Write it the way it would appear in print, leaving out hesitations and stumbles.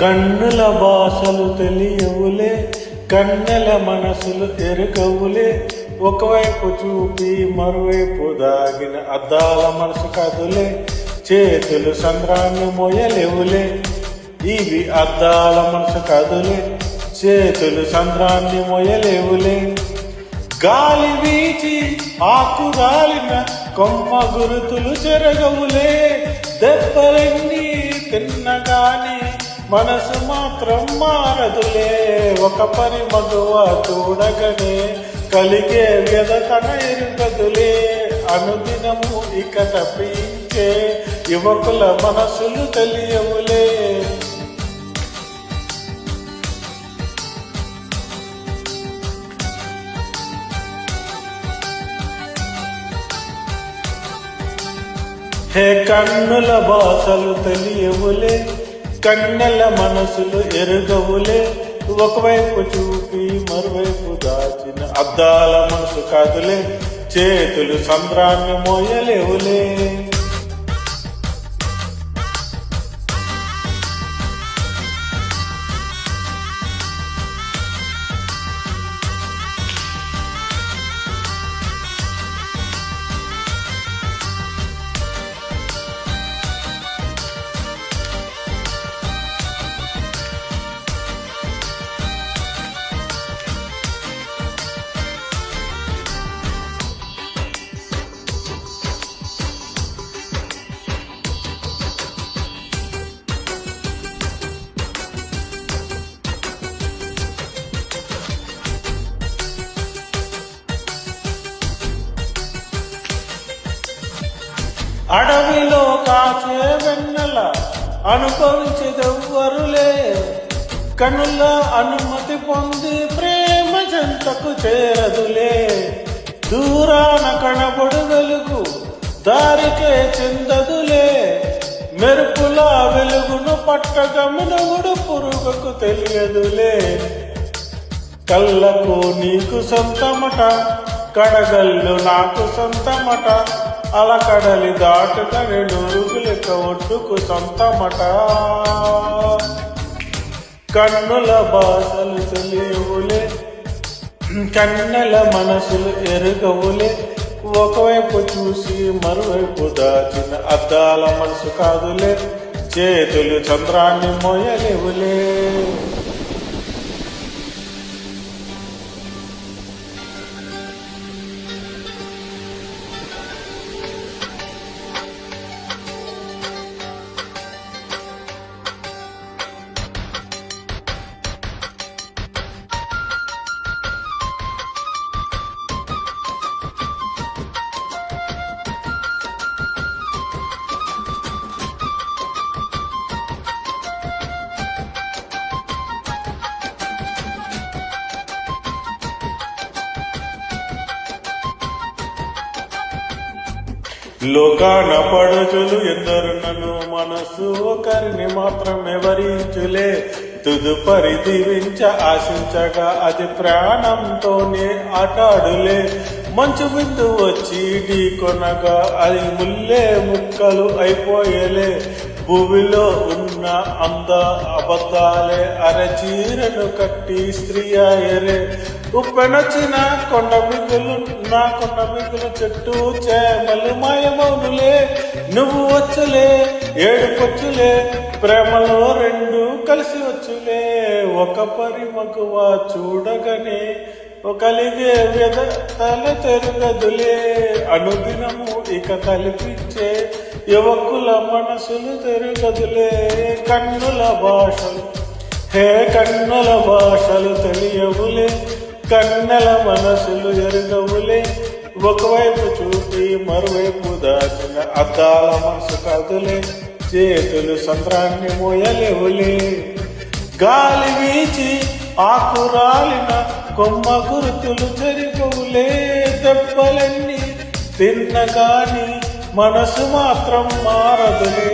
కన్నుల భాషలు తెలియవులే, కన్నెల మనసులు ఎరుగవులే. ఒకవైపు చూపి మరోవైపు దాగిన అద్దాల మనసు కదులే. చేతులు సంద్రాన్ని మోయలేవులే, ఇవి అద్దాల మనసు కదులే. చేతులు సంద్రాన్ని మోయలేవులే. గాలి వీచి ఆకు రాలిన కొమ్మ గురుతులు చెరగవులే. దెబ్బలన్నీ తిన్నగాని మనసు మాత్రం మారదులే. ఒక పని మగువ చూడగనే కలిగే వ్యధతన ఎరుగదులే. అనుదినము ఇక తప్పించే యువకుల మనసులు తెలియవులే. హే కన్నుల భాషలు తెలియవులే, కన్నెల మనసులు ఎరుగవులే. ఒకవైపు చూపి మరోవైపు దాచిన అద్దాల మనసు కాదులే. చేతులు సంద్రాన్ని మోయలేవులే. అడవిలో కాచే వెన్నెల అనుభవించేదెవ్వరులే. కనుల అనుమతి పొంది ప్రేమ చెంతకు చేరదులే. దూరాన కనబడు వెలుగు దారికే చెందదులే. మెరుపుల వెలుగును పట్టగమనుగుడు పురుగుకు తెలియదులే. కళ్ళకు నీకు సొంతమట, కడగళ్ళు నాకు సొంతమట. అలా కడలి దాటుగా రెండు ఉరుగులెక్క ఒడ్డుకు సొంతమట. కన్నుల భాషలు తెలియవులే, కన్నెల మనసులు ఎరుగవులే. ఒకవైపు చూసి మరోవైపు దాచిన అద్దాల మనసు కాదులే. చేతులు చంద్రాన్ని మోయలేవులే. లోకాన పడుచులు ఎందరునను మనసు ఒకరిని మాత్రమే వరించులే. తుదుపరి దీవించ ఆశించగా అది ప్రాణంతోనే ఆటాడులే. మంచు బిందు వచ్చి ఢీ కొనగా అది ముల్లే ముక్కలు అయిపోయలే. భూమిలో ఉన్న అబద్ధాలే అరచీరను కట్టి స్త్రీ ఆయరే. ఉప్పెనొచ్చిన కొండ మిగులు చెట్టు చేమలు మాయమౌనులే. నువ్వు వచ్చులే ఏడుపొచ్చులే, ప్రేమలో రెండు కలిసి వచ్చులే. ఒక పరి మగువ చూడగానే కలిగే వ్యధతల తెరుగదులే. అనుదినము ఇక కల్పించే యువకుల మనసులు తెరుగదులే. కన్నుల భాషలు హే కన్నుల భాషలు తెలియవులే, కన్నెల మనసులు ఎరుగవులే. ఒకవైపు చూపి మరోవైపు దాచిన అద్దాల మనసు కదులే. చేతులు సంద్రాన్ని మోయలేవులే. గాలి వీచి ఆకు రాలిన కొమ్మ గురుతులు చెరిగవులే. దెబ్బలన్నీ తిన్నగాని మనసు మాత్రం మారదులే.